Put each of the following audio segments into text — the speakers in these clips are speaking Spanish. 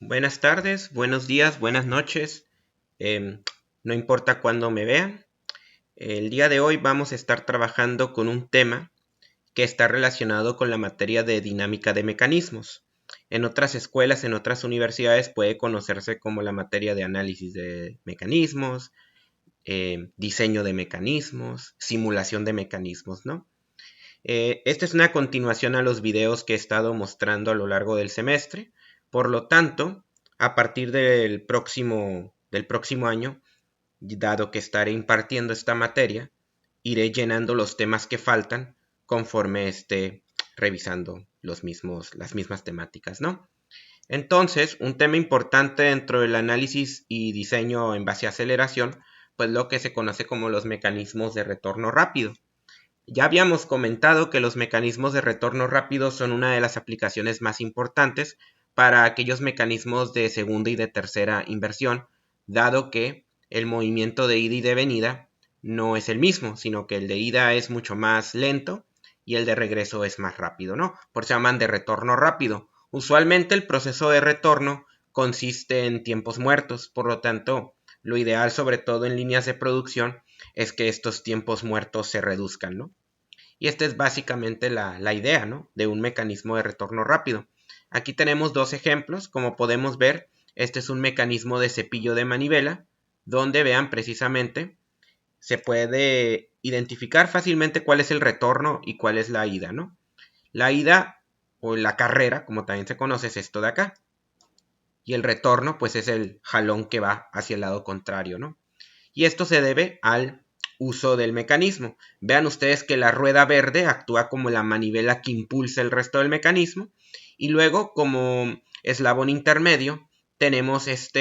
Buenas tardes, buenos días, buenas noches. No importa cuándo me vean. El día de hoy vamos a estar trabajando con un tema que está relacionado con la materia de dinámica de mecanismos. En otras escuelas, en otras universidades puede conocerse como la materia de análisis de mecanismos, diseño de mecanismos, simulación de mecanismos, ¿no? Esta es una continuación a los videos que he estado mostrando a lo largo del semestre. Por lo tanto, a partir del próximo año, dado que estaré impartiendo esta materia, iré llenando los temas que faltan conforme esté revisando las mismas temáticas, ¿no? Entonces, un tema importante dentro del análisis y diseño en base a aceleración, pues lo que se conoce como los mecanismos de retorno rápido. Ya habíamos comentado que los mecanismos de retorno rápido son una de las aplicaciones más importantes para aquellos mecanismos de segunda y de tercera inversión, dado que el movimiento de ida y de venida no es el mismo, sino que el de ida es mucho más lento y el de regreso es más rápido, ¿no? Por eso se llaman de retorno rápido. Usualmente el proceso de retorno consiste en tiempos muertos, por lo tanto, lo ideal, sobre todo en líneas de producción, es que estos tiempos muertos se reduzcan, ¿no? Y esta es básicamente la idea, ¿no?, de un mecanismo de retorno rápido. Aquí tenemos dos ejemplos. Como podemos ver, este es un mecanismo de cepillo de manivela, donde vean precisamente, se puede identificar fácilmente cuál es el retorno y cuál es la ida, ¿no? La ida o la carrera, como también se conoce, es esto de acá. Y el retorno, pues es el jalón que va hacia el lado contrario, ¿no? Y esto se debe al uso del mecanismo. Vean ustedes que la rueda verde actúa como la manivela que impulsa el resto del mecanismo, y luego, como eslabón intermedio, tenemos esta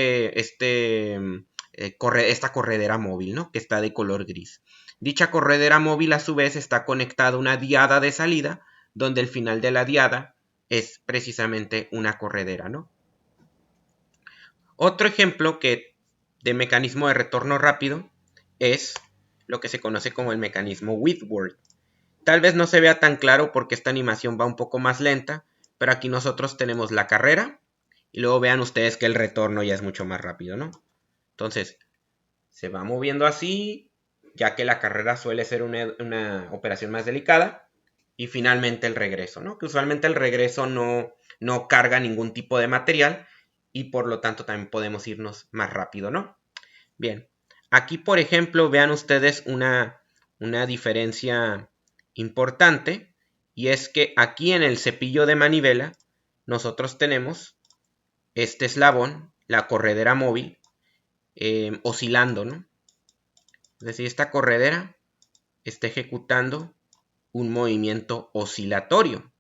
corredera móvil, ¿no?, que está de color gris. Dicha corredera móvil, a su vez, está conectada a una diada de salida, donde el final de la diada es precisamente una corredera, ¿no? Otro ejemplo de mecanismo de retorno rápido es lo que se conoce como el mecanismo Whitworth. Tal vez no se vea tan claro porque esta animación va un poco más lenta, pero aquí nosotros tenemos la carrera y luego vean ustedes que el retorno ya es mucho más rápido, ¿no? Entonces, se va moviendo así, ya que la carrera suele ser una operación más delicada, y finalmente el regreso, ¿no? Que usualmente el regreso no carga ningún tipo de material y por lo tanto también podemos irnos más rápido, ¿no? Bien, aquí por ejemplo vean ustedes una diferencia importante, y es que aquí en el cepillo de manivela nosotros tenemos este eslabón, la corredera móvil, oscilando, ¿no? Es decir, esta corredera está ejecutando un movimiento oscilatorio,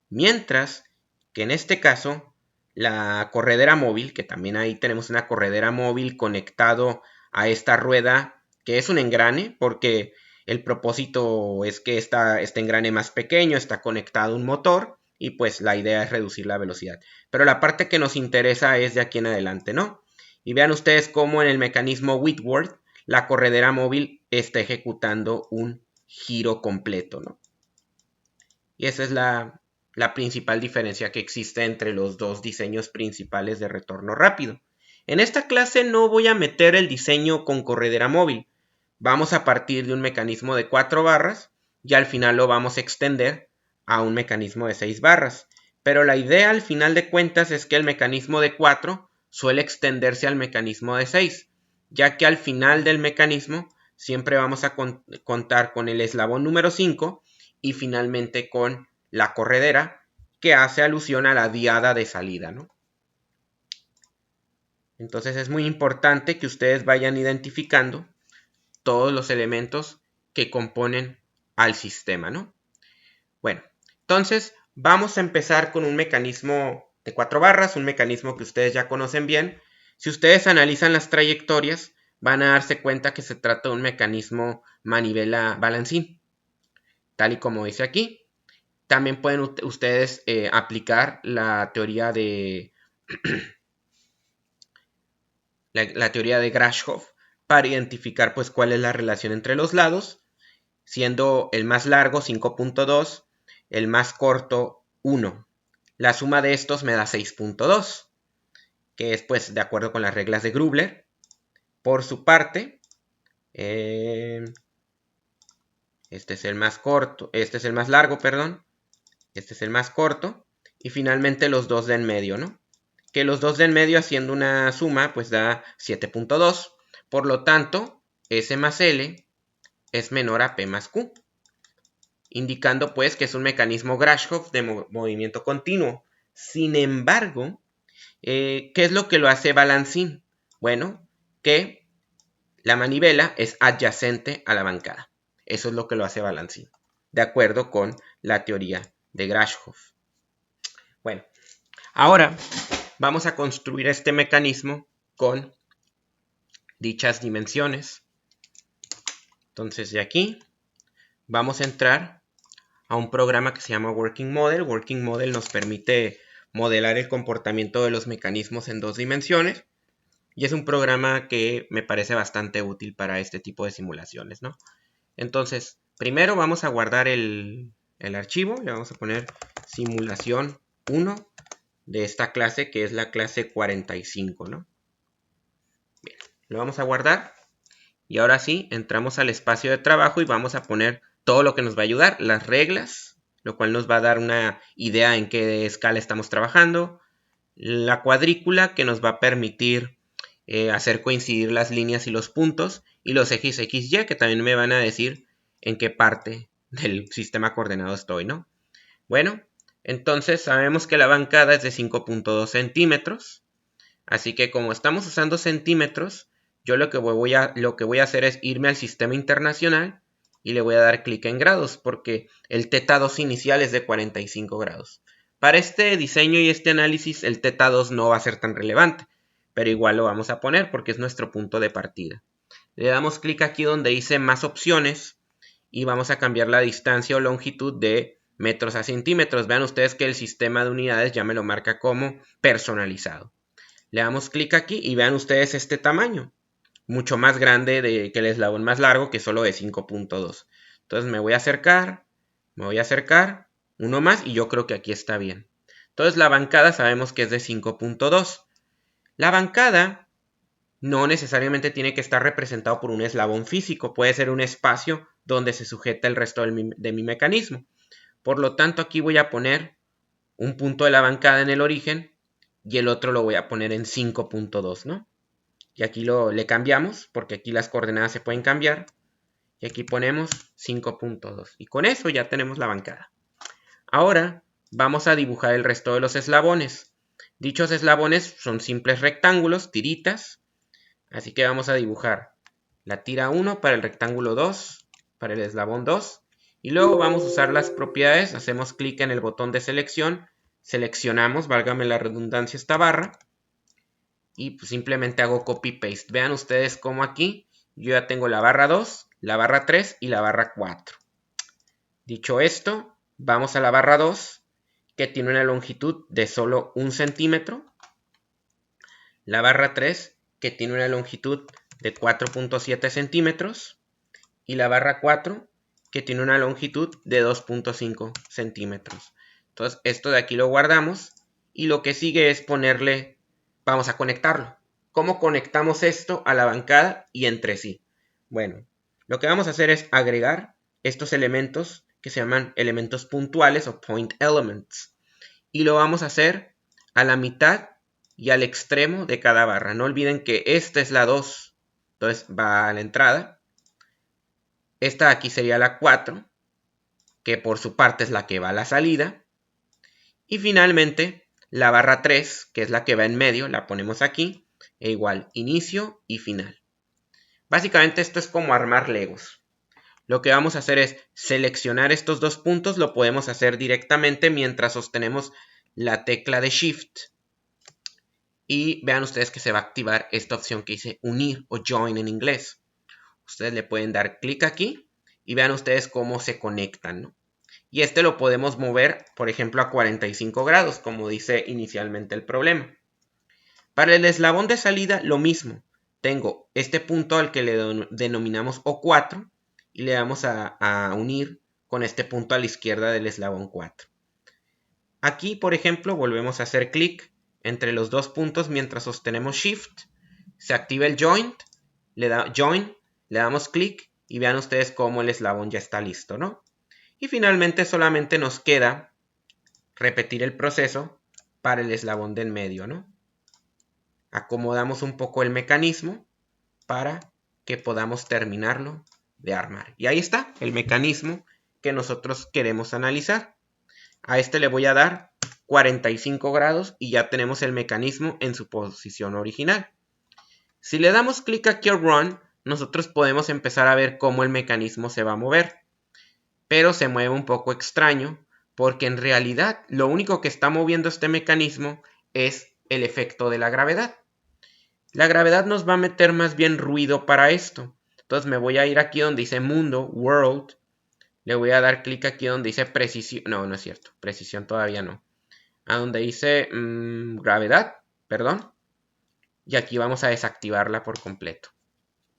mientras que en este caso la corredera móvil, que también ahí tenemos una corredera móvil conectado a esta rueda, que es un engrane, porque el propósito es que este engrane más pequeño está conectado a un motor, y pues la idea es reducir la velocidad. Pero la parte que nos interesa es de aquí en adelante, ¿no? Y vean ustedes cómo en el mecanismo Whitworth la corredera móvil está ejecutando un giro completo, ¿no? Y esa es la principal diferencia que existe entre los dos diseños principales de retorno rápido. En esta clase no voy a meter el diseño con corredera móvil. Vamos a partir de un mecanismo de 4 barras y al final lo vamos a extender a un mecanismo de 6 barras. Pero la idea al final de cuentas es que el mecanismo de 4 suele extenderse al mecanismo de 6, ya que al final del mecanismo siempre vamos a contar con el eslabón número 5 y finalmente con la corredera, que hace alusión a la diada de salida, ¿no? Entonces es muy importante que ustedes vayan identificando todos los elementos que componen al sistema, ¿no? Bueno, entonces vamos a empezar con un mecanismo de 4 barras, un mecanismo que ustedes ya conocen bien. Si ustedes analizan las trayectorias, van a darse cuenta que se trata de un mecanismo manivela balancín, tal y como dice aquí. También pueden ustedes aplicar la teoría de la teoría de Grashof para identificar pues cuál es la relación entre los lados, siendo el más largo 5.2, el más corto 1. La suma de estos me da 6.2. que es pues de acuerdo con las reglas de Grubler. Por su parte, este es el más corto, este es el más largo, perdón. Este es el más corto. Y finalmente los dos de en medio, ¿no? Que los dos de en medio haciendo una suma, pues da 7.2. Por lo tanto, S más L es menor a P más Q. Indicando pues que es un mecanismo Grashof de movimiento continuo. Sin embargo, ¿qué es lo que lo hace balancín? Bueno, que la manivela es adyacente a la bancada. Eso es lo que lo hace balancín, de acuerdo con la teoría de Grashof. Bueno, ahora vamos a construir este mecanismo con dichas dimensiones. Entonces de aquí vamos a entrar a un programa que se llama Working Model. Working Model nos permite modelar el comportamiento de los mecanismos en 2 dimensiones. Y es un programa que me parece bastante útil para este tipo de simulaciones, ¿no? Entonces, primero vamos a guardar el archivo. Le vamos a poner simulación 1 de esta clase, que es la clase 45, ¿no? Bien, lo vamos a guardar. Y ahora sí, entramos al espacio de trabajo y vamos a poner todo lo que nos va a ayudar, las reglas, lo cual nos va a dar una idea en qué escala estamos trabajando, la cuadrícula que nos va a permitir hacer coincidir las líneas y los puntos, y los ejes XY que también me van a decir en qué parte del sistema coordenado estoy, ¿no? Bueno, entonces sabemos que la bancada es de 5.2 centímetros, así que como estamos usando centímetros, yo lo que voy a hacer es irme al sistema internacional y le voy a dar clic en grados, porque el θ2 inicial es de 45 grados. Para este diseño y este análisis, el θ2 no va a ser tan relevante, pero igual lo vamos a poner porque es nuestro punto de partida. Le damos clic aquí donde dice más opciones y vamos a cambiar la distancia o longitud de metros a centímetros. Vean ustedes que el sistema de unidades ya me lo marca como personalizado. Le damos clic aquí y vean ustedes este tamaño, mucho más grande que el eslabón más largo, que es solo de 5.2. Entonces me voy a acercar, uno más y yo creo que aquí está bien. Entonces la bancada sabemos que es de 5.2. La bancada no necesariamente tiene que estar representado por un eslabón físico, puede ser un espacio donde se sujeta el resto de mi mecanismo. Por lo tanto, aquí voy a poner un punto de la bancada en el origen y el otro lo voy a poner en 5.2, ¿no? Y aquí le cambiamos, porque aquí las coordenadas se pueden cambiar. Y aquí ponemos 5.2. Y con eso ya tenemos la bancada. Ahora vamos a dibujar el resto de los eslabones. Dichos eslabones son simples rectángulos, tiritas. Así que vamos a dibujar la tira 1 para el rectángulo 2, para el eslabón 2. Y luego vamos a usar las propiedades. Hacemos clic en el botón de selección. Seleccionamos, válgame la redundancia, esta barra. Y pues simplemente hago copy-paste. Vean ustedes cómo aquí yo ya tengo la barra 2, la barra 3 y la barra 4. Dicho esto, vamos a la barra 2, que tiene una longitud de solo 1 centímetro. La barra 3, que tiene una longitud de 4.7 centímetros. Y la barra 4, que tiene una longitud de 2.5 centímetros. Entonces, esto de aquí lo guardamos. Y lo que sigue es ponerle, vamos a conectarlo. ¿Cómo conectamos esto a la bancada y entre sí? Bueno, lo que vamos a hacer es agregar estos elementos que se llaman elementos puntuales o point elements. Y lo vamos a hacer a la mitad y al extremo de cada barra. No olviden que esta es la 2, entonces va a la entrada. Esta aquí sería la 4, que por su parte es la que va a la salida. Y finalmente la barra 3, que es la que va en medio, la ponemos aquí. E igual, inicio y final. Básicamente esto es como armar legos. Lo que vamos a hacer es seleccionar estos dos puntos. Lo podemos hacer directamente mientras sostenemos la tecla de Shift. Y vean ustedes que se va a activar esta opción que dice unir o join en inglés. Ustedes le pueden dar clic aquí y vean ustedes cómo se conectan, ¿no? Y este lo podemos mover, por ejemplo, a 45 grados, como dice inicialmente el problema. Para el eslabón de salida, lo mismo. Tengo este punto al que le denominamos O4 y le vamos a unir con este punto a la izquierda del eslabón 4. Aquí, por ejemplo, volvemos a hacer clic entre los dos puntos mientras sostenemos Shift. Se activa el join, le damos clic y vean ustedes cómo el eslabón ya está listo, ¿no? Y finalmente solamente nos queda repetir el proceso para el eslabón del medio, ¿no? Acomodamos un poco el mecanismo para que podamos terminarlo de armar. Y ahí está el mecanismo que nosotros queremos analizar. A este le voy a dar 45 grados y ya tenemos el mecanismo en su posición original. Si le damos clic aquí a Run, nosotros podemos empezar a ver cómo el mecanismo se va a mover. Pero se mueve un poco extraño porque en realidad lo único que está moviendo este mecanismo es el efecto de la gravedad. La gravedad nos va a meter más bien ruido para esto. Entonces me voy a ir aquí donde dice Mundo, World. Le voy a dar clic aquí donde dice Precisión. No, no es cierto. Precisión todavía no. A donde dice Gravedad, perdón. Y aquí vamos a desactivarla por completo.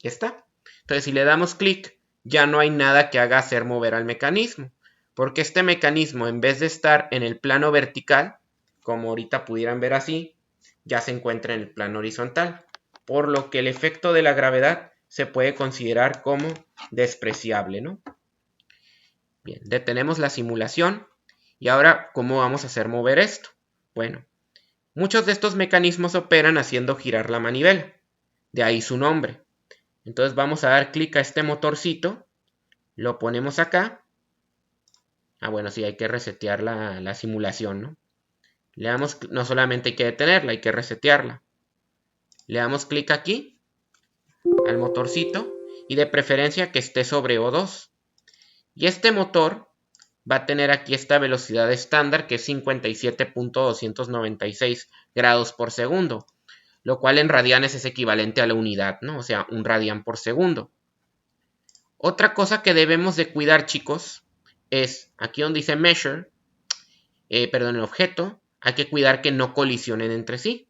Ya está. Entonces si le damos clic, ya no hay nada que haga hacer mover al mecanismo. Porque este mecanismo, en vez de estar en el plano vertical, como ahorita pudieran ver así, ya se encuentra en el plano horizontal. Por lo que el efecto de la gravedad se puede considerar como despreciable, ¿no? Bien, detenemos la simulación. Y ahora, ¿cómo vamos a hacer mover esto? Bueno, muchos de estos mecanismos operan haciendo girar la manivela. De ahí su nombre. Entonces vamos a dar clic a este motorcito. Lo ponemos acá. Ah, bueno, sí, hay que resetear la simulación, ¿no? Le damos, no solamente hay que detenerla, hay que resetearla. Le damos clic aquí, al motorcito, y de preferencia que esté sobre O2. Y este motor va a tener aquí esta velocidad estándar, que es 57.296 grados por segundo, lo cual en radianes es equivalente a la unidad, ¿no? O sea, un radian por segundo. Otra cosa que debemos de cuidar, chicos, es aquí donde dice Measure, el objeto, hay que cuidar que no colisionen entre sí,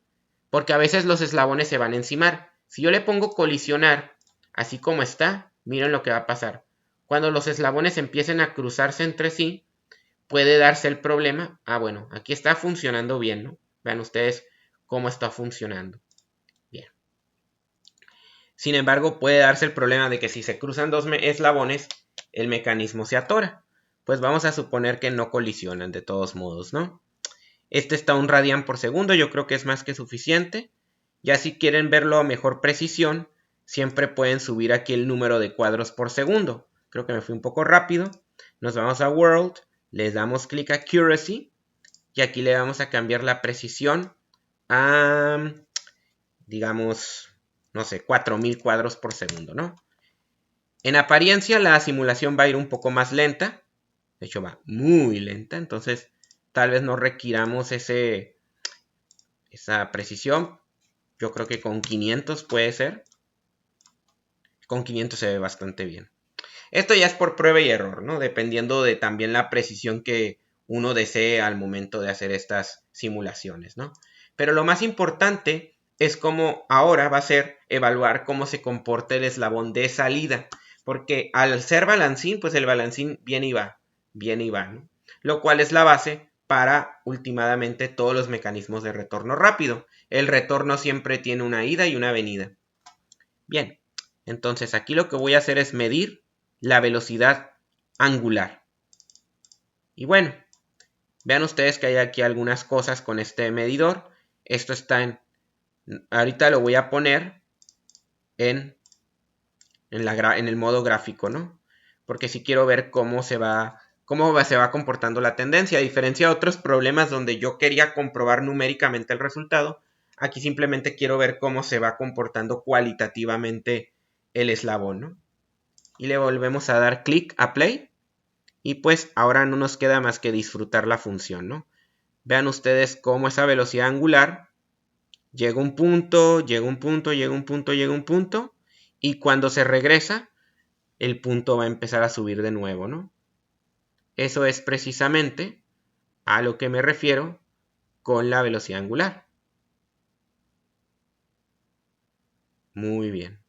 porque a veces los eslabones se van a encimar. Si yo le pongo colisionar, así como está, miren lo que va a pasar. Cuando los eslabones empiecen a cruzarse entre sí, puede darse el problema. Ah, bueno, aquí está funcionando bien, ¿no? Vean ustedes cómo está funcionando. Bien. Sin embargo, puede darse el problema de que si se cruzan dos eslabones, el mecanismo se atora. Pues vamos a suponer que no colisionan de todos modos, ¿no? Este está a un radian por segundo, yo creo que es más que suficiente. Ya si quieren verlo a mejor precisión, siempre pueden subir aquí el número de cuadros por segundo. Creo que me fui un poco rápido. Nos vamos a World, les damos clic a Accuracy y aquí le vamos a cambiar la precisión a, digamos, no sé, 4000 cuadros por segundo, ¿no? En apariencia la simulación va a ir un poco más lenta. De hecho va muy lenta, entonces tal vez no requiramos esa precisión. Yo creo que con 500 puede ser. Con 500 se ve bastante bien. Esto ya es por prueba y error, ¿no? Dependiendo de también la precisión que uno desee al momento de hacer estas simulaciones, ¿no? Pero lo más importante es cómo ahora va a ser evaluar cómo se comporta el eslabón de salida. Porque al ser balancín, pues el balancín viene y va, ¿no? Lo cual es la base para últimamente todos los mecanismos de retorno rápido. El retorno siempre tiene una ida y una venida. Bien, entonces aquí lo que voy a hacer es medir la velocidad angular. Y bueno, vean ustedes que hay aquí algunas cosas con este medidor. Esto está en... Ahorita lo voy a poner en el modo gráfico, ¿no? Porque si quiero ver cómo se va comportando la tendencia. A diferencia de otros problemas donde yo quería comprobar numéricamente el resultado, aquí simplemente quiero ver cómo se va comportando cualitativamente el eslabón, ¿no? Y le volvemos a dar clic a play. Y pues ahora no nos queda más que disfrutar la función, ¿no? Vean ustedes cómo esa velocidad angular llega a un punto, llega a un punto, llega a un punto, llega a un punto. Y cuando se regresa, el punto va a empezar a subir de nuevo, ¿no? Eso es precisamente a lo que me refiero con la velocidad angular. Muy bien.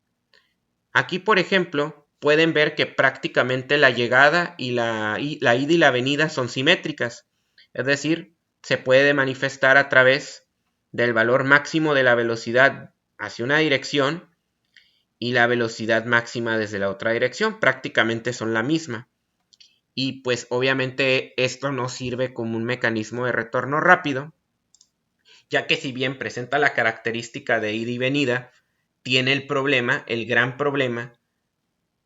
Aquí, por ejemplo, pueden ver que prácticamente la llegada y la ida y la venida son simétricas. Es decir, se puede manifestar a través del valor máximo de la velocidad hacia una dirección y la velocidad máxima desde la otra dirección. Prácticamente son la misma. Y pues obviamente esto nos sirve como un mecanismo de retorno rápido, ya que si bien presenta la característica de ida y venida, tiene el gran problema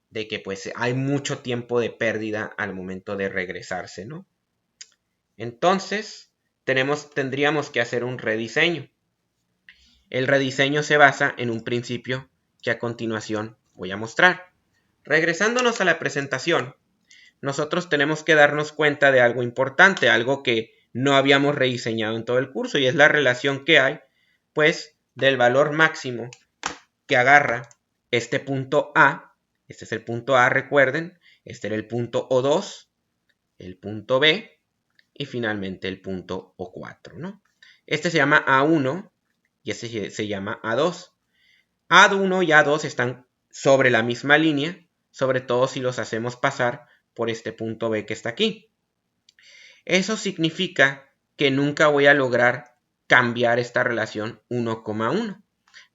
de que pues hay mucho tiempo de pérdida al momento de regresarse, ¿no? Entonces, tendríamos que hacer un rediseño. El rediseño se basa en un principio que a continuación voy a mostrar. Regresándonos a la presentación, nosotros tenemos que darnos cuenta de algo importante, algo que no habíamos rediseñado en todo el curso, y es la relación que hay, pues, del valor máximo que agarra este punto A. Este es el punto A, recuerden. Este era el punto O2, el punto B y finalmente el punto O4, ¿no? Este se llama A1 y este se llama A2. A1 y A2 están sobre la misma línea, sobre todo si los hacemos pasar por este punto B que está aquí. Eso significa que nunca voy a lograr cambiar esta relación 1,1.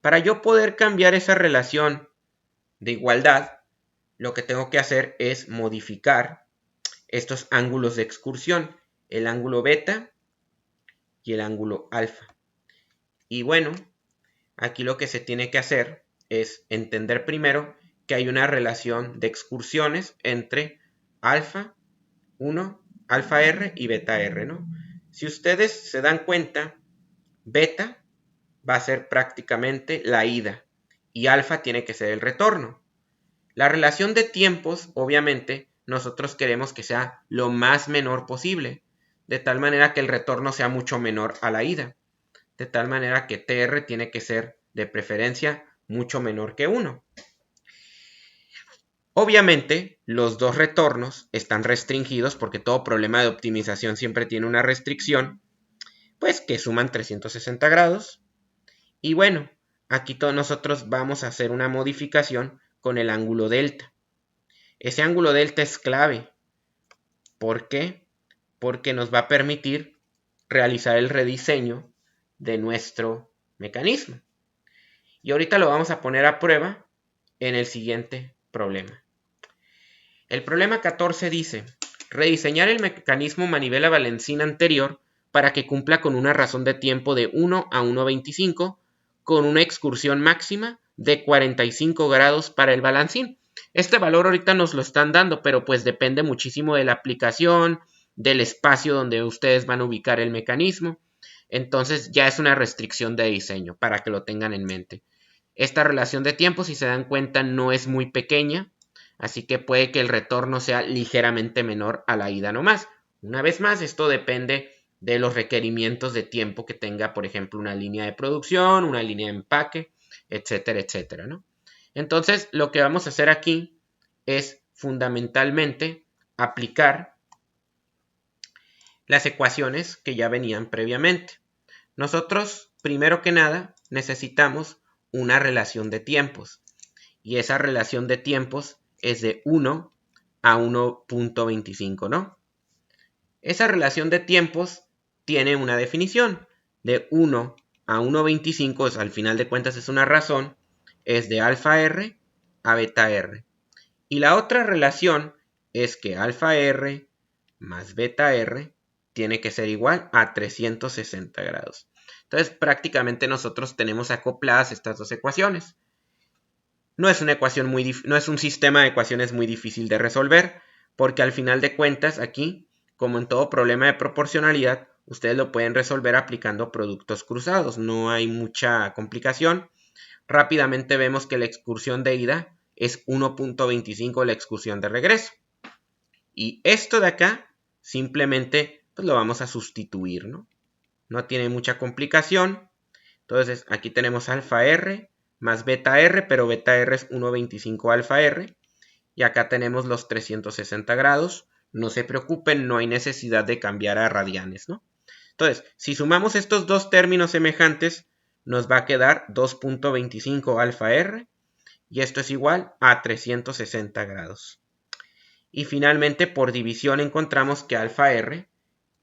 Para yo poder cambiar esa relación de igualdad, lo que tengo que hacer es modificar estos ángulos de excursión, el ángulo beta y el ángulo alfa. Y bueno, aquí lo que se tiene que hacer es entender primero que hay una relación de excursiones entre alfa 1, alfa R y beta R, ¿no? Si ustedes se dan cuenta, beta va a ser prácticamente la ida y alfa tiene que ser el retorno. La relación de tiempos, obviamente, nosotros queremos que sea lo más menor posible, de tal manera que el retorno sea mucho menor a la ida, de tal manera que TR tiene que ser de preferencia mucho menor que 1. Obviamente, los dos retornos están restringidos porque todo problema de optimización siempre tiene una restricción, pues que suman 360 grados. Y bueno, aquí todos nosotros vamos a hacer una modificación con el ángulo delta. Ese ángulo delta es clave. ¿Por qué? Porque nos va a permitir realizar el rediseño de nuestro mecanismo. Y ahorita lo vamos a poner a prueba en el siguiente problema. El problema 14 dice, rediseñar el mecanismo manivela-balancín anterior para que cumpla con una razón de tiempo de 1 a 1,25 con una excursión máxima de 45 grados para el balancín. Este valor ahorita nos lo están dando, pero pues depende muchísimo de la aplicación, del espacio donde ustedes van a ubicar el mecanismo. Entonces ya es una restricción de diseño para que lo tengan en mente. Esta relación de tiempo, si se dan cuenta, no es muy pequeña, así que puede que el retorno sea ligeramente menor a la ida nomás. Una vez más, esto depende de los requerimientos de tiempo que tenga, por ejemplo, una línea de producción, una línea de empaque, etcétera, etcétera, ¿no? Entonces, lo que vamos a hacer aquí es fundamentalmente aplicar las ecuaciones que ya venían previamente. Nosotros, primero que nada, necesitamos una relación de tiempos. Y esa relación de tiempos es de 1 a 1,25, ¿no? Esa relación de tiempos tiene una definición. De 1 a 1,25, al final de cuentas es una razón, es de alfa R a beta R. Y la otra relación es que alfa R más beta R tiene que ser igual a 360 grados. Entonces prácticamente nosotros tenemos acopladas estas dos ecuaciones. No es un sistema de ecuaciones muy difícil de resolver, porque al final de cuentas aquí, como en todo problema de proporcionalidad, ustedes lo pueden resolver aplicando productos cruzados. No hay mucha complicación. Rápidamente vemos que la excursión de ida es 1,25 la excursión de regreso. Y esto de acá simplemente pues, lo vamos a sustituir, ¿no? No tiene mucha complicación. Entonces aquí tenemos alfa R más beta R, pero beta R es 1,25 alfa R. Y acá tenemos los 360 grados. No se preocupen, no hay necesidad de cambiar a radianes, ¿no? Entonces, si sumamos estos dos términos semejantes, nos va a quedar 2,25 alfa R. Y esto es igual a 360 grados. Y finalmente, por división, encontramos que alfa R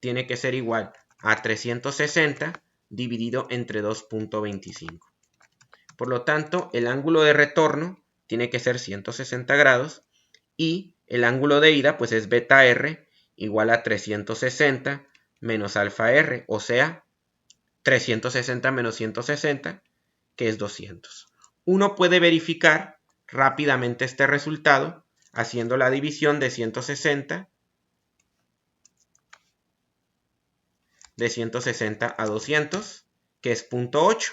tiene que ser igual a 360 dividido entre 2.25. Por lo tanto, el ángulo de retorno tiene que ser 160 grados y el ángulo de ida pues es beta r igual a 360 menos alfa r, o sea, 360 menos 160, que es 200. Uno puede verificar rápidamente este resultado haciendo la división de 160 a 200, que es 0.8.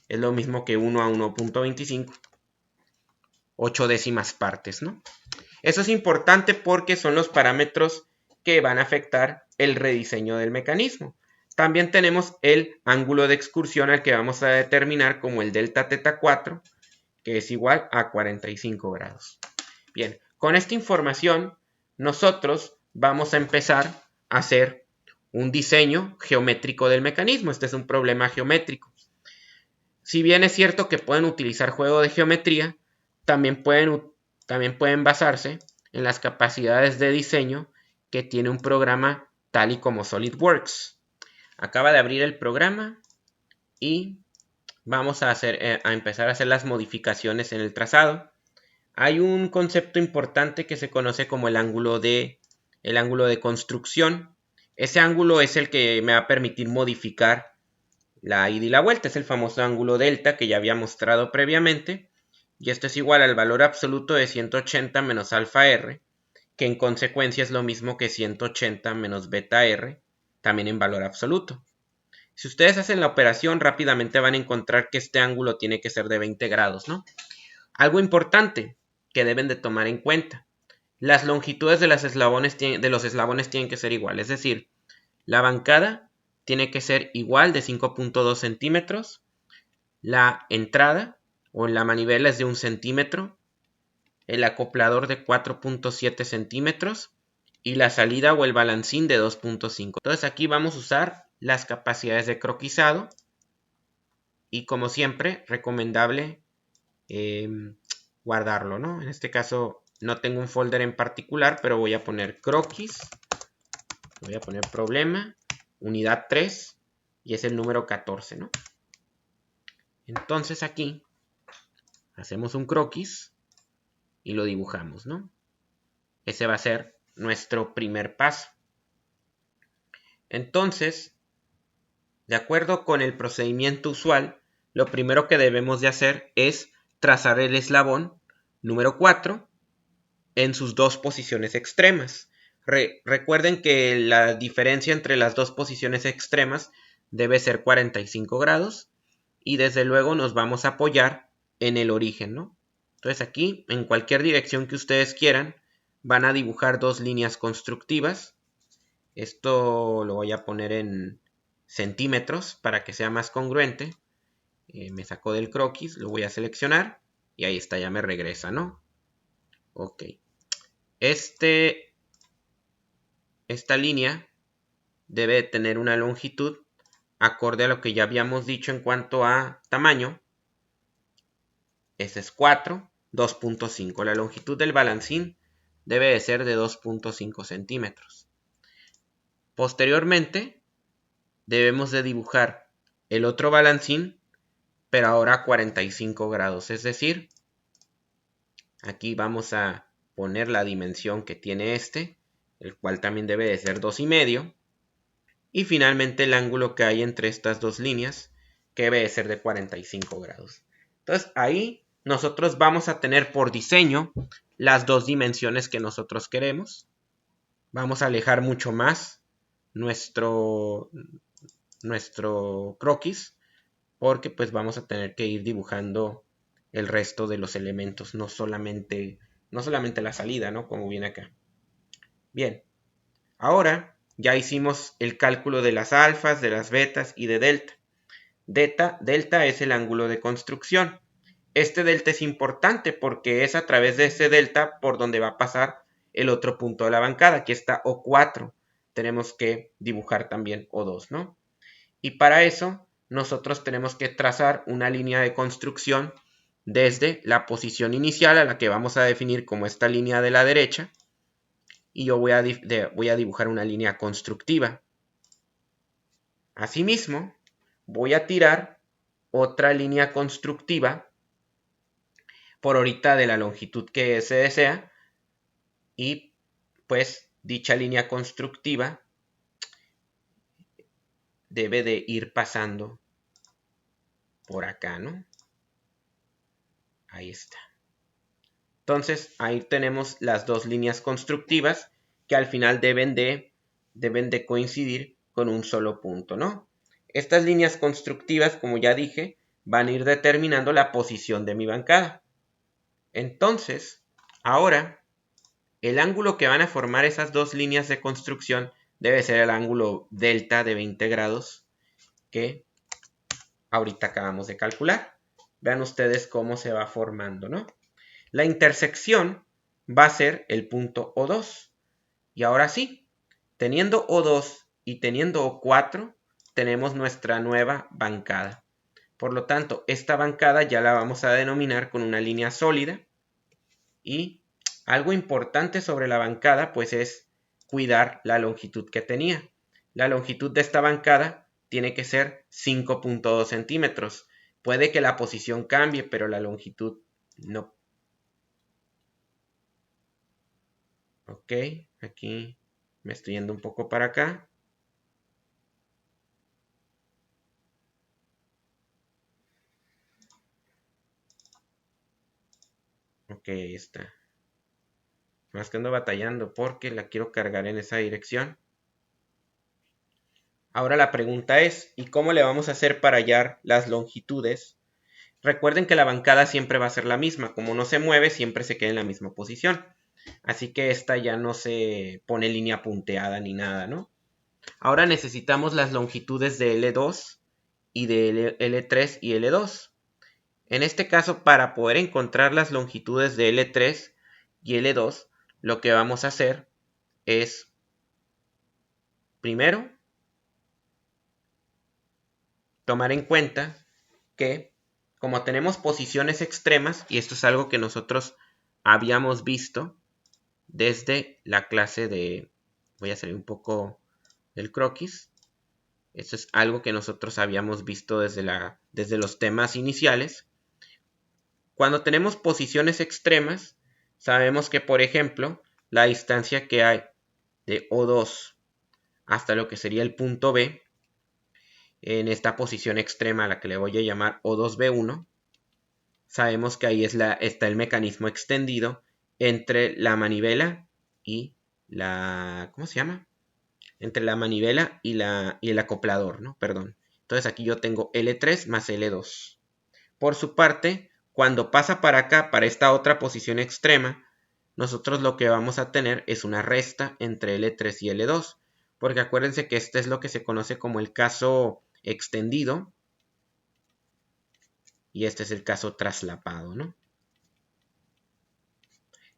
Es lo mismo que 1 a 1.25. 8 décimas partes, ¿no? Eso es importante porque son los parámetros que van a afectar el rediseño del mecanismo. También tenemos el ángulo de excursión al que vamos a determinar como el delta teta 4, que es igual a 45 grados. Bien, con esta información nosotros vamos a empezar a hacer un diseño geométrico del mecanismo. Este es un problema geométrico. Si bien es cierto que pueden utilizar juego de geometría, también pueden basarse en las capacidades de diseño que tiene un programa tal y como SolidWorks. Acaba de abrir el programa y vamos a empezar a hacer las modificaciones en el trazado. Hay un concepto importante que se conoce como el ángulo de construcción. Ese ángulo es el que me va a permitir modificar la ida y la vuelta. Es el famoso ángulo delta que ya había mostrado previamente. Y esto es igual al valor absoluto de 180 menos alfa r, que en consecuencia es lo mismo que 180 menos beta r, también en valor absoluto. Si ustedes hacen la operación, rápidamente van a encontrar que este ángulo tiene que ser de 20 grados, ¿no? Algo importante que deben de tomar en cuenta: las longitudes de los eslabones tienen que ser iguales. Es decir, la bancada tiene que ser igual de 5.2 centímetros, la entrada o la manivela es de 1 centímetro, el acoplador de 4.7 centímetros y la salida o el balancín de 2.5. Entonces aquí vamos a usar las capacidades de croquisado y, como siempre, recomendable guardarlo, ¿no? En este caso no tengo un folder en particular, pero voy a poner croquis, voy a poner problema, unidad 3 y es el número 14, ¿no? Entonces aquí hacemos un croquis y lo dibujamos, ¿no? Ese va a ser nuestro primer paso. Entonces, de acuerdo con el procedimiento usual, lo primero que debemos de hacer es trazar el eslabón número 4 en sus dos posiciones extremas. Recuerden que la diferencia entre las dos posiciones extremas debe ser 45 grados y desde luego nos vamos a apoyar en el origen, ¿no? Entonces aquí, en cualquier dirección que ustedes quieran, van a dibujar dos líneas constructivas. Esto lo voy a poner en centímetros para que sea más congruente. Me sacó del croquis, lo voy a seleccionar y ahí está, ya me regresa, ¿no? Ok. Esta línea debe tener una longitud acorde a lo que ya habíamos dicho en cuanto a tamaño. Ese es 4, 2.5. La longitud del balancín debe de ser de 2.5 centímetros. Posteriormente, debemos de dibujar el otro balancín, pero ahora a 45 grados. Es decir, aquí vamos a poner la dimensión que tiene el cual también debe de ser 2,5. Y finalmente el ángulo que hay entre estas dos líneas, que debe de ser de 45 grados. Entonces ahí nosotros vamos a tener por diseño las dos dimensiones que nosotros queremos. Vamos a alejar mucho más nuestro croquis, porque pues vamos a tener que ir dibujando el resto de los elementos, no solamente la salida, ¿no? Como viene acá. Bien, ahora ya hicimos el cálculo de las alfas, de las betas y de delta. Delta es el ángulo de construcción. Este delta es importante porque es a través de ese delta por donde va a pasar el otro punto de la bancada. Aquí está O4. Tenemos que dibujar también O2, ¿no? Y para eso nosotros tenemos que trazar una línea de construcción desde la posición inicial, a la que vamos a definir como esta línea de la derecha, y yo voy a dibujar una línea constructiva. Asimismo, voy a tirar otra línea constructiva por ahorita de la longitud que se desea y pues dicha línea constructiva debe de ir pasando por acá, ¿no? Ahí está. Entonces ahí tenemos las dos líneas constructivas que al final deben de coincidir con un solo punto, ¿no? Estas líneas constructivas, como ya dije, van a ir determinando la posición de mi bancada. Entonces, ahora, el ángulo que van a formar esas dos líneas de construcción debe ser el ángulo delta de 20 grados que ahorita acabamos de calcular. Vean ustedes cómo se va formando, ¿no? La intersección va a ser el punto O2. Y ahora sí, teniendo O2 y teniendo O4, tenemos nuestra nueva bancada. Por lo tanto, esta bancada ya la vamos a denominar con una línea sólida. Y algo importante sobre la bancada, pues es cuidar la longitud que tenía. La longitud de esta bancada tiene que ser 5.2 centímetros. Puede que la posición cambie, pero la longitud no. Ok, aquí me estoy yendo un poco para acá. Ok, ahí está. Más que ando batallando porque la quiero cargar en esa dirección. Ahora la pregunta es, ¿y cómo le vamos a hacer para hallar las longitudes? Recuerden que la bancada siempre va a ser la misma. Como no se mueve, siempre se queda en la misma posición. Así que esta ya no se pone línea punteada ni nada, ¿no? Ahora necesitamos las longitudes de L2 y de L3 y L2. En este caso, para poder encontrar las longitudes de L3 y L2, lo que vamos a hacer es, primero, tomar en cuenta que como tenemos posiciones extremas, y esto es algo que nosotros habíamos visto desde la clase de... Voy a salir un poco del croquis. Esto es algo que nosotros habíamos visto desde los temas iniciales. Cuando tenemos posiciones extremas, sabemos que, por ejemplo, la distancia que hay de O2 hasta lo que sería el punto B, en esta posición extrema a la que le voy a llamar O2B1, sabemos que ahí está el mecanismo extendido entre la manivela y la... ¿Cómo se llama? Entre la manivela y el acoplador, ¿no? Perdón. Entonces aquí yo tengo L3 más L2. Por su parte, cuando pasa para acá, para esta otra posición extrema, nosotros lo que vamos a tener es una resta entre L3 y L2. Porque acuérdense que este es lo que se conoce como el caso extendido. Y este es el caso traslapado, ¿no?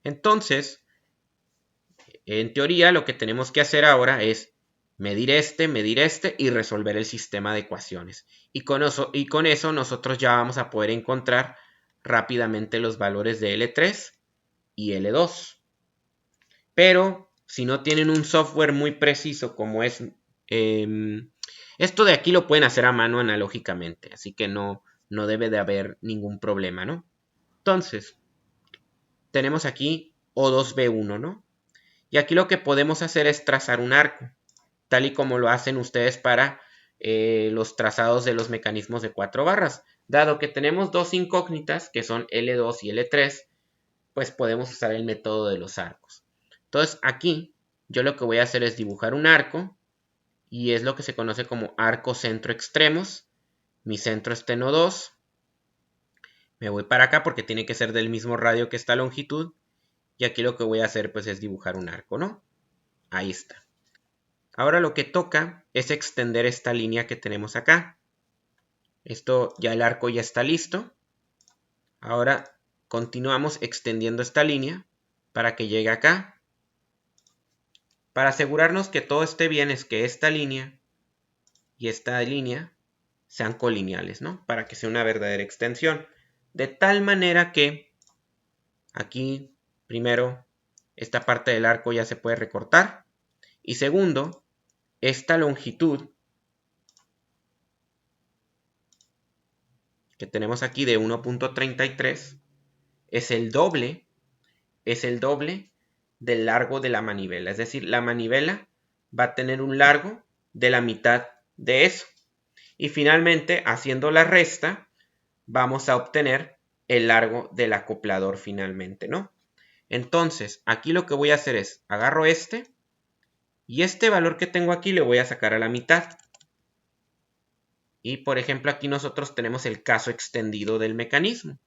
Entonces, en teoría, lo que tenemos que hacer ahora es medir este y resolver el sistema de ecuaciones. Y con eso nosotros ya vamos a poder encontrar rápidamente los valores de L3 y L2. Pero si no tienen un software muy preciso como es... esto de aquí lo pueden hacer a mano analógicamente, así que no debe de haber ningún problema, ¿no? Entonces, tenemos aquí O2B1, ¿no? Y aquí lo que podemos hacer es trazar un arco, tal y como lo hacen ustedes para los trazados de los mecanismos de 4 barras. Dado que tenemos dos incógnitas, que son L2 y L3, pues podemos usar el método de los arcos. Entonces aquí yo lo que voy a hacer es dibujar un arco, y es lo que se conoce como arco centro extremos. Mi centro está en O2. Me voy para acá porque tiene que ser del mismo radio que esta longitud. Y aquí lo que voy a hacer pues es dibujar un arco, ¿no? Ahí está. Ahora lo que toca es extender esta línea que tenemos acá. Esto ya el arco ya está listo. Ahora continuamos extendiendo esta línea para que llegue acá. Para asegurarnos que todo esté bien es que esta línea y esta línea sean colineales, ¿no? Para que sea una verdadera extensión. De tal manera que aquí, primero, esta parte del arco ya se puede recortar. Y segundo, esta longitud que tenemos aquí de 1.33 es el doble del largo de la manivela. Es decir, la manivela va a tener un largo de la mitad de eso. Y finalmente, haciendo la resta, vamos a obtener el largo del acoplador finalmente, ¿no? Entonces, aquí lo que voy a hacer es, agarro este, y este valor que tengo aquí le voy a sacar a la mitad. Y, por ejemplo, aquí nosotros tenemos el caso extendido del mecanismo.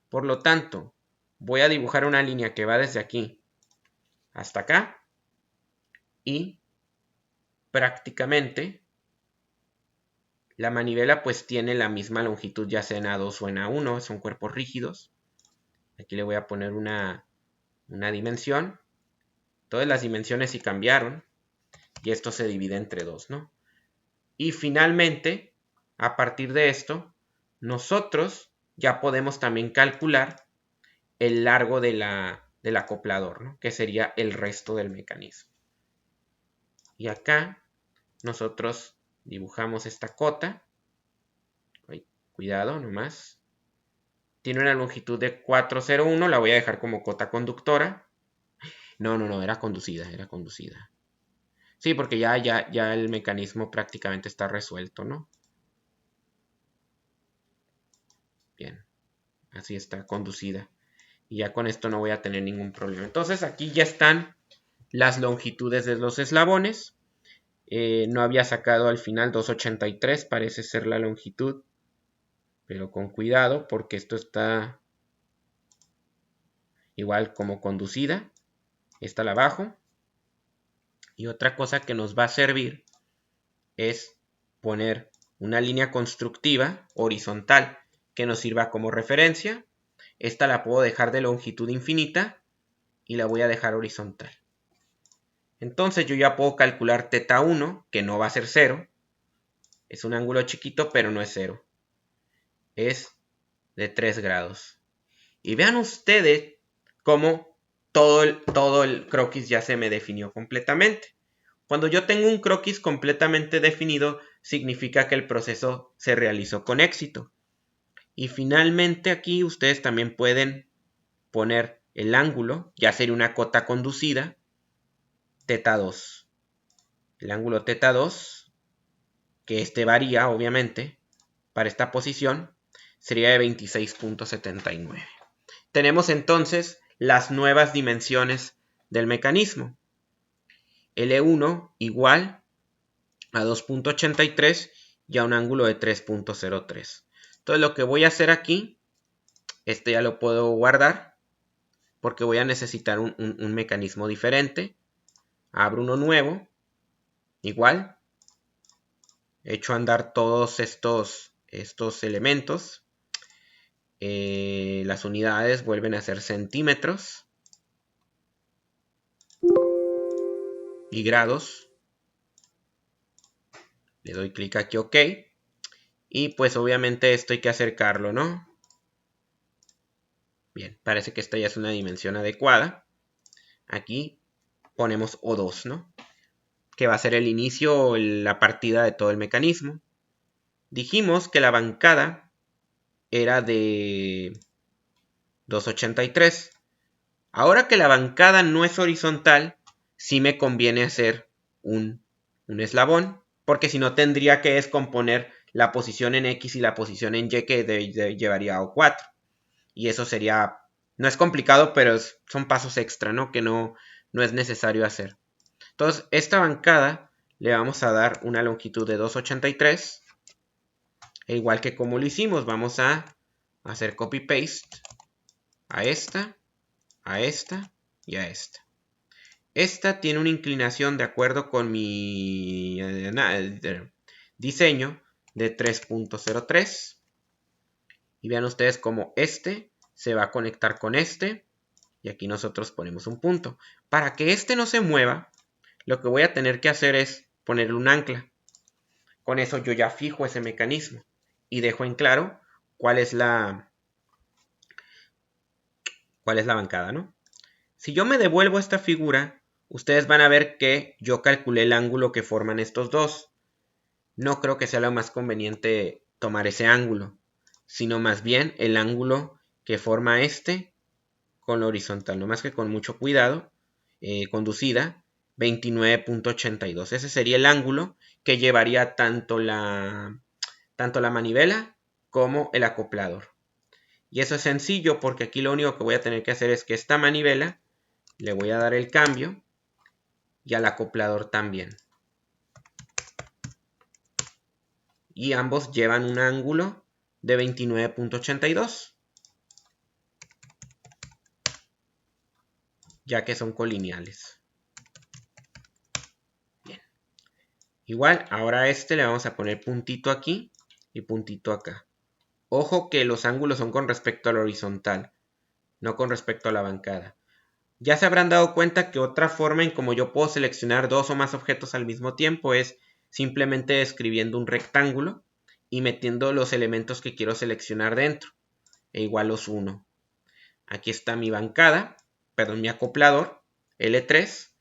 Por lo tanto, voy a dibujar una línea que va desde aquí hasta acá. Y prácticamente la manivela pues tiene la misma longitud ya sea en A2 o en A1, son cuerpos rígidos. Aquí le voy a poner una dimensión. Todas las dimensiones sí cambiaron y esto se divide entre 2, ¿no? Y finalmente, a partir de esto, nosotros ya podemos también calcular el largo del acoplador, ¿no? Que sería el resto del mecanismo. Y acá nosotros dibujamos esta cota. Ay, cuidado nomás. Tiene una longitud de 401, la voy a dejar como cota conductora. No, era conducida. Sí, porque ya el mecanismo prácticamente está resuelto, ¿no? Bien, así está conducida. Y ya con esto no voy a tener ningún problema. Entonces aquí ya están las longitudes de los eslabones. No había sacado al final 283, parece ser la longitud. Pero con cuidado porque esto está igual como conducida. Esta la bajo. Y otra cosa que nos va a servir es poner una línea constructiva horizontal que nos sirva como referencia. Esta la puedo dejar de longitud infinita y la voy a dejar horizontal. Entonces yo ya puedo calcular θ1, que no va a ser 0. Es un ángulo chiquito, pero no es 0. Es de 3 grados. Y vean ustedes cómo todo el croquis ya se me definió completamente. Cuando yo tengo un croquis completamente definido, significa que el proceso se realizó con éxito. Y finalmente aquí ustedes también pueden poner el ángulo, ya sería una cota conducida, θ2. El ángulo θ2, que este varía obviamente, para esta posición, sería de 26.79. Tenemos entonces las nuevas dimensiones del mecanismo. L1 igual a 2.83 y a un ángulo de 3.03. Entonces lo que voy a hacer aquí, este ya lo puedo guardar, porque voy a necesitar un mecanismo diferente. Abro uno nuevo, igual. Echo a andar todos estos elementos. Las unidades vuelven a ser centímetros y grados. Le doy clic aquí OK. Y pues obviamente esto hay que acercarlo, ¿no? Bien, parece que esta ya es una dimensión adecuada. Aquí ponemos O2, ¿no? Que va a ser el inicio o la partida de todo el mecanismo. Dijimos que la bancada era de 283. Ahora que la bancada no es horizontal, sí me conviene hacer un eslabón, porque si no tendría que descomponer la posición en X y la posición en Y, que llevaría a O4. Y eso sería, no es complicado, pero son pasos extra, ¿no? Que no es necesario hacer. Entonces, esta bancada le vamos a dar una longitud de 283. E igual que como lo hicimos, vamos a hacer copy-paste a esta y a esta. Esta tiene una inclinación de acuerdo con mi diseño de 3.03. Y vean ustedes cómo este se va a conectar con este. Y aquí nosotros ponemos un punto. Para que este no se mueva, lo que voy a tener que hacer es ponerle un ancla. Con eso yo ya fijo ese mecanismo. Y dejo en claro cuál es la bancada, ¿no? Si yo me devuelvo esta figura, ustedes van a ver que yo calculé el ángulo que forman estos dos. No creo que sea lo más conveniente tomar ese ángulo. sino más bien el ángulo que forma este con la horizontal, no más que con mucho cuidado, conducida 29.82. Ese sería el ángulo que llevaría tanto la manivela como el acoplador. Y eso es sencillo porque aquí lo único que voy a tener que hacer es que esta manivela le voy a dar el cambio y al acoplador también. Y ambos llevan un ángulo de 29.82, ya que son colineales. Bien. Igual, ahora a este le vamos a poner puntito aquí y puntito acá. Ojo que los ángulos son con respecto a la horizontal, no con respecto a la bancada. Ya se habrán dado cuenta que otra forma en como yo puedo seleccionar dos o más objetos al mismo tiempo es simplemente escribiendo un rectángulo y metiendo los elementos que quiero seleccionar dentro, e igual los uno. Aquí está mi bancada, perdón, mi acoplador L3,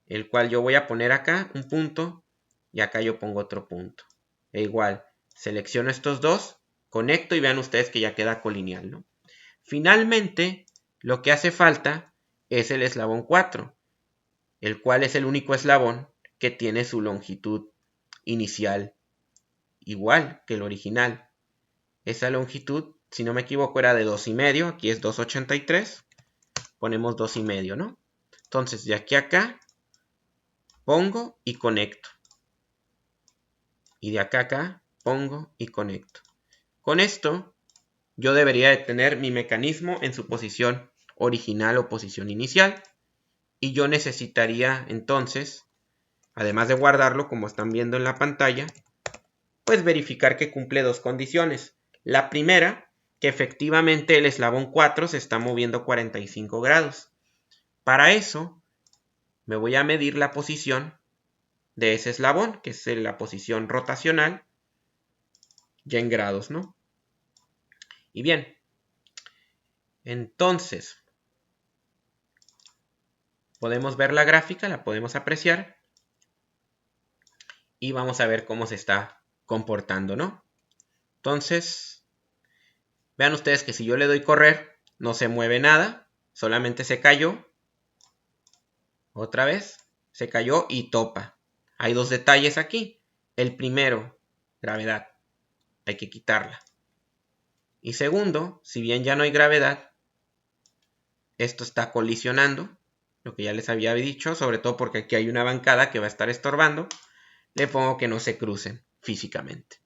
el cual yo voy a poner acá un punto y acá yo pongo otro punto. E igual, selecciono estos dos, conecto y vean ustedes que ya queda colineal, ¿no? Finalmente, lo que hace falta es el eslabón 4, el cual es el único eslabón que tiene su longitud inicial igual que el original. Esa longitud, si no me equivoco, era de 2,5, aquí es 2,83, ponemos 2,5, ¿no? Entonces, de aquí a acá, pongo y conecto. Y de acá a acá, pongo y conecto. Con esto, yo debería de tener mi mecanismo en su posición original o posición inicial. Y yo necesitaría entonces, además de guardarlo como están viendo en la pantalla, pues verificar que cumple dos condiciones. La primera, que efectivamente el eslabón 4 se está moviendo 45 grados. Para eso, me voy a medir la posición de ese eslabón, que es la posición rotacional, ya en grados, ¿no? Y bien, entonces, podemos ver la gráfica, la podemos apreciar, y vamos a ver cómo se está comportando, ¿no? Entonces, vean ustedes que si yo le doy correr, no se mueve nada, solamente se cayó. Otra vez, se cayó y topa. Hay dos detalles aquí. El primero, gravedad. Hay que quitarla. Y segundo, si bien ya no hay gravedad, esto está colisionando, lo que ya les había dicho, sobre todo porque aquí hay una bancada que va a estar estorbando. Le pongo que no se crucen físicamente.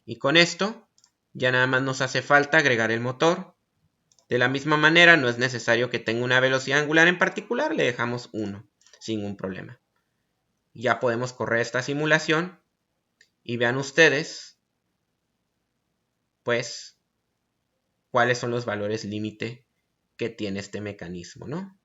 Y con esto, ya nada más nos hace falta agregar el motor. De la misma manera, no es necesario que tenga una velocidad angular en particular, le dejamos 1, sin ningún problema. Ya podemos correr esta simulación y vean ustedes, pues, cuáles son los valores límite que tiene este mecanismo, ¿no?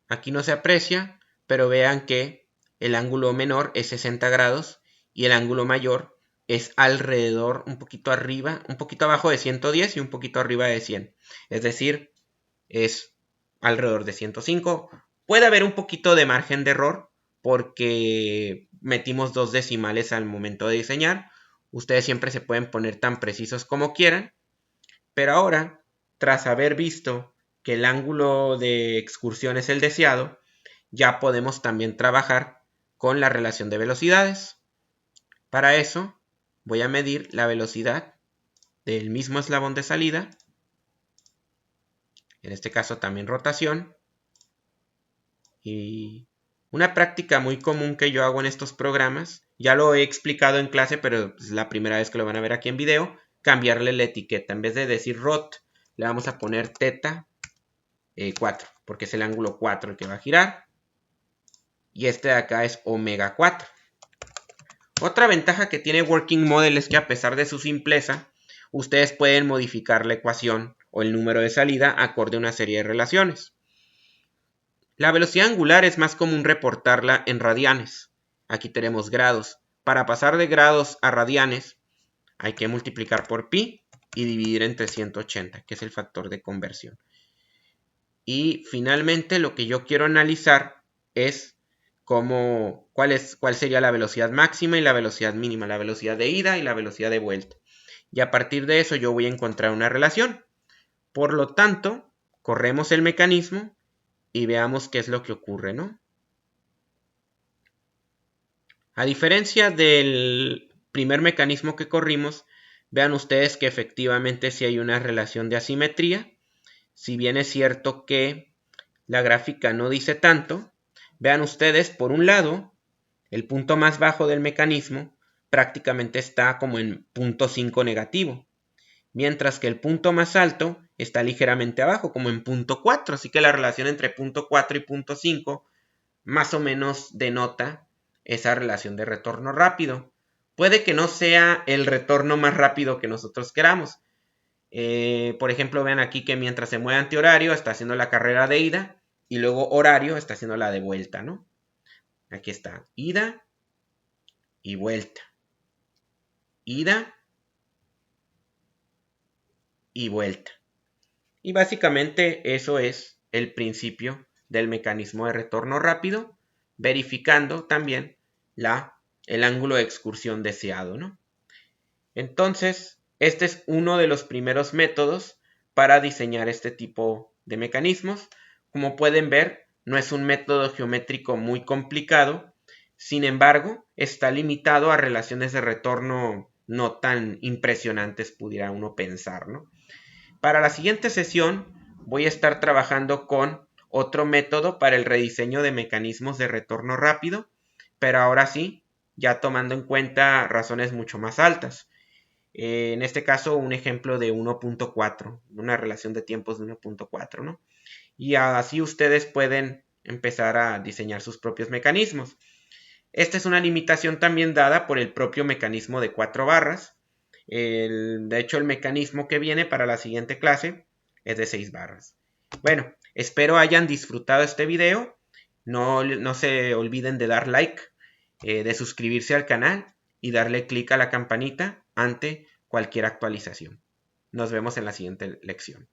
Aquí no se aprecia, pero vean que el ángulo menor es 60 grados y el ángulo mayor es alrededor, un poquito arriba, un poquito abajo de 110 y un poquito arriba de 100. Es decir, es alrededor de 105. Puede haber un poquito de margen de error porque metimos dos decimales al momento de diseñar. Ustedes siempre se pueden poner tan precisos como quieran. Pero ahora, tras haber visto que el ángulo de excursión es el deseado, ya podemos también trabajar con la relación de velocidades. Para eso, voy a medir la velocidad del mismo eslabón de salida, en este caso también rotación, y una práctica muy común que yo hago en estos programas, ya lo he explicado en clase, pero es la primera vez que lo van a ver aquí en video, cambiarle la etiqueta. En vez de decir rot, le vamos a poner teta 4, porque es el ángulo 4 el que va a girar. Y este de acá es omega 4. Otra ventaja que tiene Working Model es que a pesar de su simpleza, ustedes pueden modificar la ecuación o el número de salida acorde a una serie de relaciones. La velocidad angular es más común reportarla en radianes. Aquí tenemos grados. Para pasar de grados a radianes hay que multiplicar por pi y dividir entre 180, que es el factor de conversión. Y finalmente lo que yo quiero analizar es cuál sería la velocidad máxima y la velocidad mínima, la velocidad de ida y la velocidad de vuelta. Y a partir de eso yo voy a encontrar una relación. Por lo tanto, corremos el mecanismo y veamos qué es lo que ocurre, ¿no? A diferencia del primer mecanismo que corrimos, vean ustedes que efectivamente sí hay una relación de asimetría. Si bien es cierto que la gráfica no dice tanto, vean ustedes, por un lado, el punto más bajo del mecanismo prácticamente está como en 0.5 negativo, mientras que el punto más alto está ligeramente abajo, como en 0.4, así que la relación entre 0.4 y 0.5 más o menos denota esa relación de retorno rápido. Puede que no sea el retorno más rápido que nosotros queramos. Por ejemplo, vean aquí que mientras se mueve antihorario está haciendo la carrera de ida y luego horario está haciendo la de vuelta, ¿no? Aquí está, ida y vuelta. Ida y vuelta. Y básicamente eso es el principio del mecanismo de retorno rápido, verificando también el ángulo de excursión deseado, ¿no? Entonces, este es uno de los primeros métodos para diseñar este tipo de mecanismos. Como pueden ver, no es un método geométrico muy complicado, sin embargo, está limitado a relaciones de retorno no tan impresionantes pudiera uno pensar, ¿no? Para la siguiente sesión voy a estar trabajando con otro método para el rediseño de mecanismos de retorno rápido, pero ahora sí, ya tomando en cuenta razones mucho más altas. En este caso, un ejemplo de 1.4, una relación de tiempos de 1.4, ¿no? Y así ustedes pueden empezar a diseñar sus propios mecanismos. Esta es una limitación también dada por el propio mecanismo de 4 barras. De hecho, el mecanismo que viene para la siguiente clase es de 6 barras. Bueno, espero hayan disfrutado este video. No se olviden de dar like, de suscribirse al canal y darle clic a la campanita ante cualquier actualización. Nos vemos en la siguiente lección.